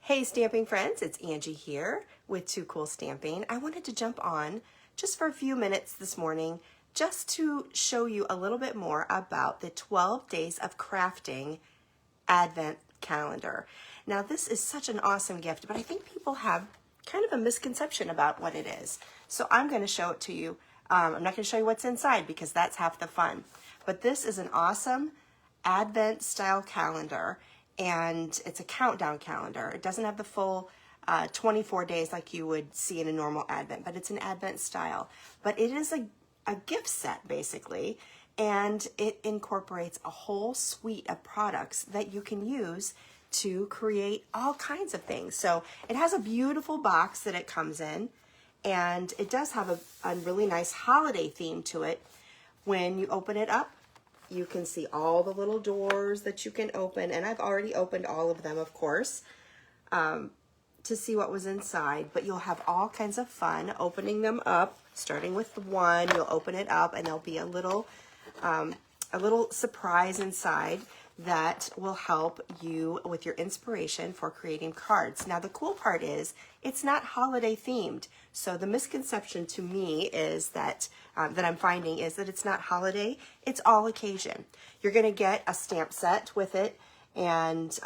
Hey stamping friends, it's Angie here with Too Cool Stamping. I wanted to jump on just for a few minutes this morning just to show you a little bit more about the 12 Days of Crafting Advent Calendar. Now this is such an awesome gift, but I think people have kind of a misconception about what it is. So I'm going to show it to you. I'm not going to show you what's inside because that's half the fun. But this is an awesome Advent style calendar, and it's a countdown calendar. It doesn't have the full 24 days like you would see in a normal Advent, but it's an Advent style. But it is a gift set basically, and it incorporates a whole suite of products that you can use to create all kinds of things. So it has a beautiful box that it comes in, and it does have a really nice holiday theme to it. When you open it up, you can see all the little doors that you can open, and I've already opened all of them, of course, to see what was inside, but you'll have all kinds of fun opening them up. Starting with the one, you'll open it up and there'll be a little surprise inside that will help you with your inspiration for creating cards. Now the cool part is it's not holiday themed. So the misconception to me is that I'm finding is that it's not holiday, it's all occasion. You're gonna get a stamp set with it, and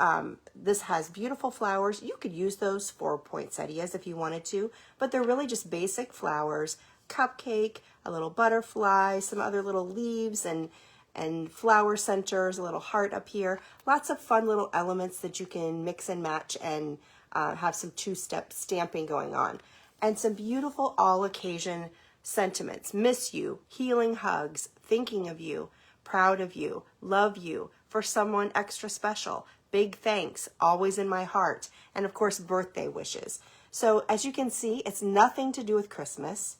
this has beautiful flowers. You could use those for poinsettias if you wanted to, but they're really just basic flowers, cupcake, a little butterfly, some other little leaves, and flower centers, a little heart up here. Lots of fun little elements that you can mix and match and have some two-step stamping going on. And some beautiful all-occasion sentiments. Miss you, healing hugs, thinking of you, proud of you, love you, for someone extra special, big thanks, always in my heart, and of course birthday wishes. So as you can see, it's nothing to do with Christmas.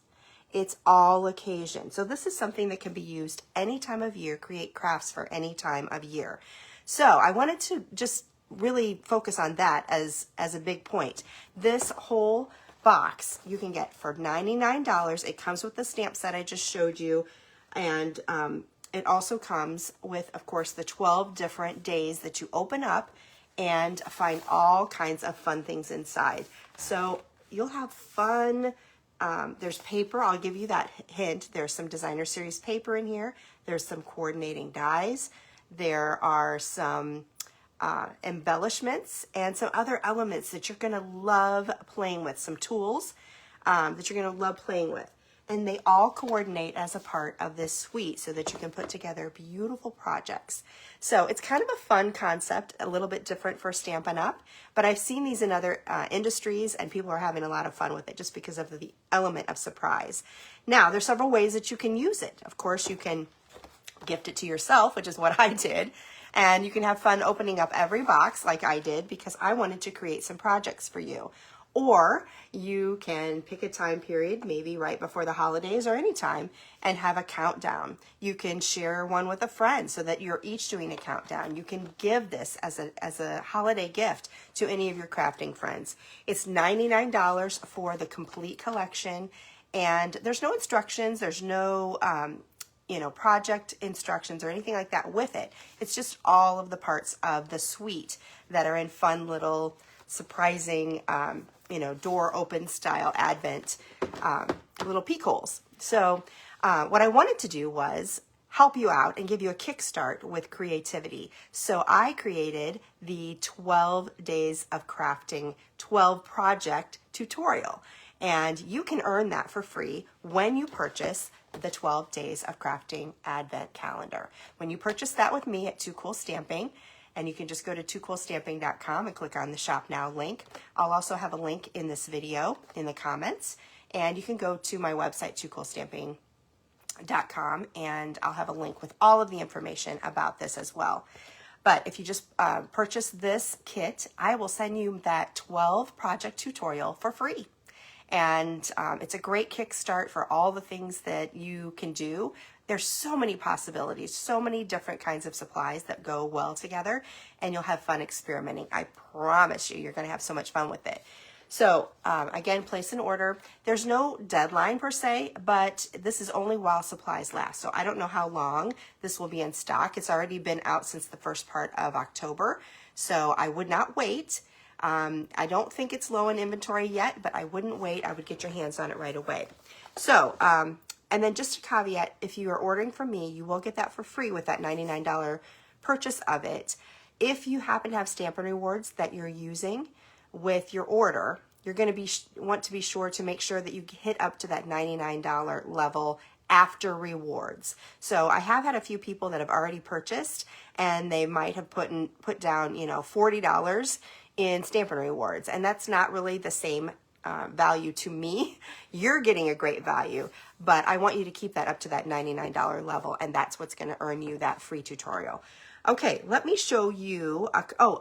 It's all occasion. So this is something that can be used any time of year, create crafts for any time of year. So I wanted to just really focus on that as a big point. This whole box you can get for $99. It comes with the stamp set I just showed you, and it also comes with, of course, the 12 different days that you open up and find all kinds of fun things inside. So you'll have fun. There's paper, I'll give you that hint. There's some designer series paper in here. There's some coordinating dies. There are some embellishments and some other elements that you're gonna love playing with, some tools that you're gonna love playing with. And they all coordinate as a part of this suite so that you can put together beautiful projects. So it's kind of a fun concept, a little bit different for Stampin' Up, but I've seen these in other industries and people are having a lot of fun with it just because of the element of surprise. Now, there's several ways that you can use it. Of course, you can gift it to yourself, which is what I did, and you can have fun opening up every box like I did because I wanted to create some projects for you. Or you can pick a time period, maybe right before the holidays or any time, and have a countdown. You can share one with a friend so that you're each doing a countdown. You can give this as a holiday gift to any of your crafting friends. It's $99 for the complete collection, and there's no instructions. There's no project instructions or anything like that with it. It's just all of the parts of the suite that are in fun little surprising door open style Advent little peek holes. So what I wanted to do was help you out and give you a kickstart with creativity. So I created the 12 Days of Crafting 12 project tutorial, and you can earn that for free when you purchase the 12 Days of Crafting Advent Calendar. When you purchase that with me at Too Cool Stamping, and you can just go to toocoolstamping.com and click on the Shop Now link. I'll also have a link in this video in the comments, and you can go to my website, toocoolstamping.com, and I'll have a link with all of the information about this as well. But if you just purchase this kit, I will send you that 12 project tutorial for free. And it's a great kickstart for all the things that you can do. There's so many possibilities, so many different kinds of supplies that go well together, and you'll have fun experimenting. I promise you're going to have so much fun with it. So again, place an order. There's no deadline per se, but this is only while supplies last. So I don't know how long this will be in stock. It's already been out since the first part of October, so I would not wait. I don't think it's low in inventory yet, but I wouldn't wait. I would get your hands on it right away. So, and then just a caveat, if you are ordering from me, you will get that for free with that $99 purchase of it. If you happen to have Stampin' Rewards that you're using with your order, you're going to want to be sure to make sure that you hit up to that $99 level after rewards. So I have had a few people that have already purchased, and they might have put down, you know, $40 in Stampin' Rewards, and that's not really the same value to me. You're getting a great value, but I want you to keep that up to that $99 level, and that's what's going to earn you that free tutorial. Okay, let me show you,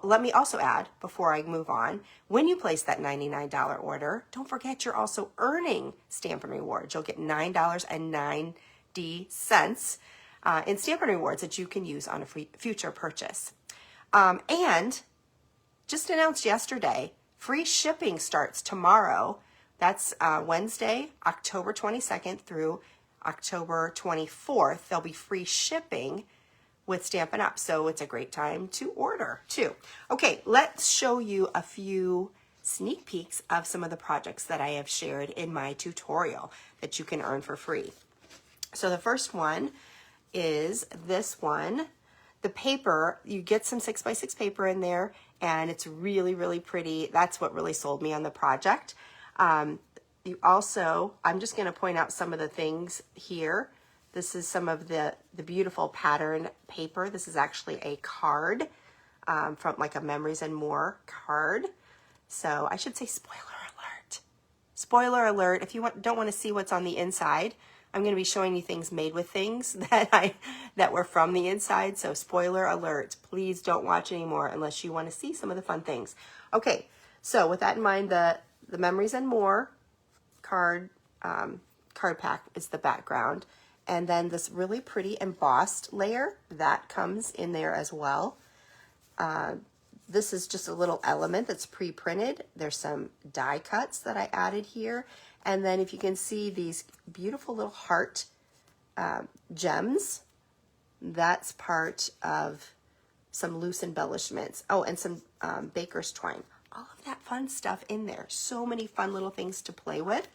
let me also add, before I move on, when you place that $99 order, don't forget you're also earning Stampin' Rewards. You'll get $9.90 in Stampin' Rewards that you can use on a future purchase. And just announced yesterday, free shipping starts tomorrow. That's Wednesday, October 22nd through October 24th. There'll be free shipping with Stampin' Up! So it's a great time to order too. Okay, let's show you a few sneak peeks of some of the projects that I have shared in my tutorial that you can earn for free. So the first one is this one. The paper, you get some 6x6 paper in there, and it's really, really pretty. That's what really sold me on the project. You also, I'm just going to point out some of the things here. This is some of the beautiful pattern paper. This is actually a card from like a Memories and More card. So I should say spoiler alert. Spoiler alert, if you don't want to see what's on the inside, I'm going to be showing you things made with things that were from the inside. So spoiler alert, please don't watch anymore unless you want to see some of the fun things. Okay, so with that in mind, the Memories and More card pack is the background. And then this really pretty embossed layer that comes in there as well. This is just a little element that's pre-printed. There's some die cuts that I added here. And then if you can see these beautiful little heart gems, that's part of some loose embellishments. Oh, and some baker's twine. All of that fun stuff in there. So many fun little things to play with.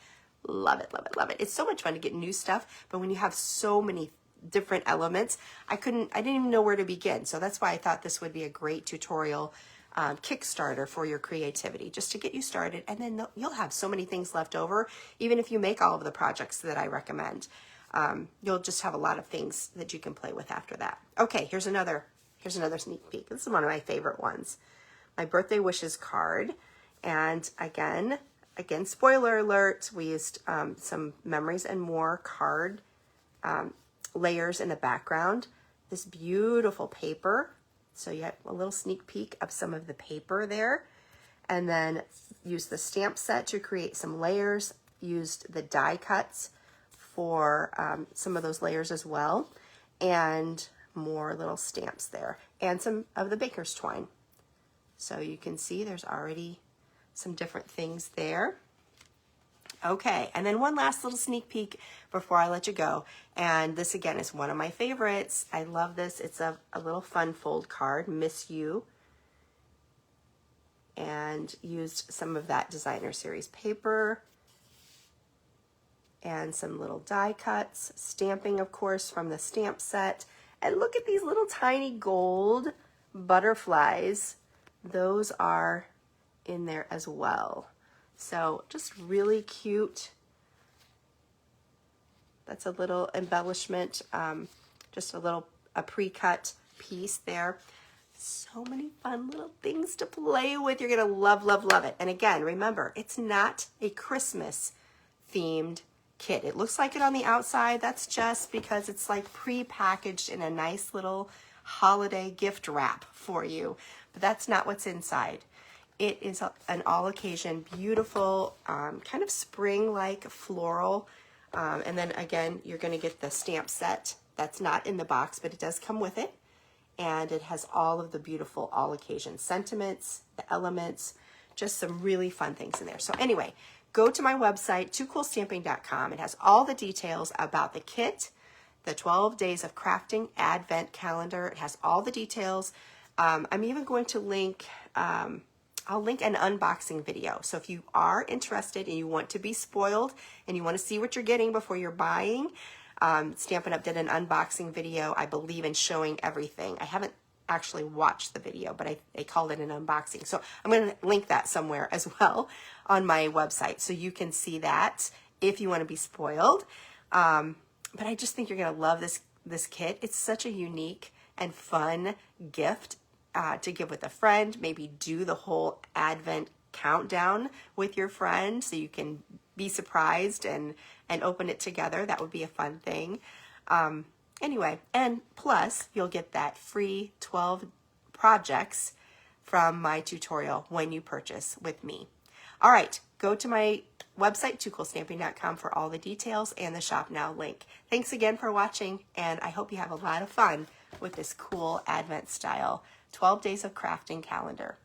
Love it, love it, love it. It's so much fun to get new stuff, but when you have so many different elements, I didn't even know where to begin. So that's why I thought this would be a great tutorial Kickstarter for your creativity, just to get you started. And then you'll have so many things left over, even if you make all of the projects that I recommend. You'll just have a lot of things that you can play with after that. Okay, here's another sneak peek. This is one of my favorite ones. My birthday wishes card. And again, spoiler alert, we used some Memories and More card layers in the background. This beautiful paper. So you have a little sneak peek of some of the paper there. And then use the stamp set to create some layers. Used the die cuts for some of those layers as well. And more little stamps there. And some of the baker's twine. So you can see there's already some different things there. Okay, and then one last little sneak peek before I let you go. And this again is one of my favorites. I love this. It's a little fun fold card, Miss You. And used some of that designer series paper. And some little die cuts. Stamping, of course, from the stamp set. And look at these little tiny gold butterflies. Those are in there as well. So just really cute. That's a little embellishment, just a pre-cut piece there. So many fun little things to play with. You're gonna love, love, love it. And again, remember, it's not a Christmas themed kit. It looks like it on the outside. That's just because it's like pre-packaged in a nice little holiday gift wrap for you. But that's not what's inside. It is an all-occasion, beautiful, kind of spring-like floral. And then again, you're going to get the stamp set. That's not in the box, but it does come with it. And it has all of the beautiful all-occasion sentiments, the elements, just some really fun things in there. So anyway, go to my website, toocoolstamping.com. It has all the details about the kit, the 12 days of crafting advent calendar. It has all the details. I'm even going to link I'll link an unboxing video. So if you are interested and you want to be spoiled and you want to see what you're getting before you're buying, Stampin' Up! Did an unboxing video, I believe, in showing everything. I haven't actually watched the video, but they called it an unboxing. So I'm going to link that somewhere as well on my website so you can see that if you want to be spoiled. But I just think you're going to love this kit. It's such a unique and fun gift to give with a friend. Maybe do the whole Advent countdown with your friend so you can be surprised and open it together. That would be a fun thing. Anyway, and plus you'll get that free 12 projects from my tutorial when you purchase with me. All right, go to my website, toocoolstamping.com, for all the details and the Shop Now link. Thanks again for watching, and I hope you have a lot of fun with this cool Advent style 12 days of crafting calendar.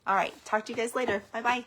All right, talk to you guys later. Bye-bye.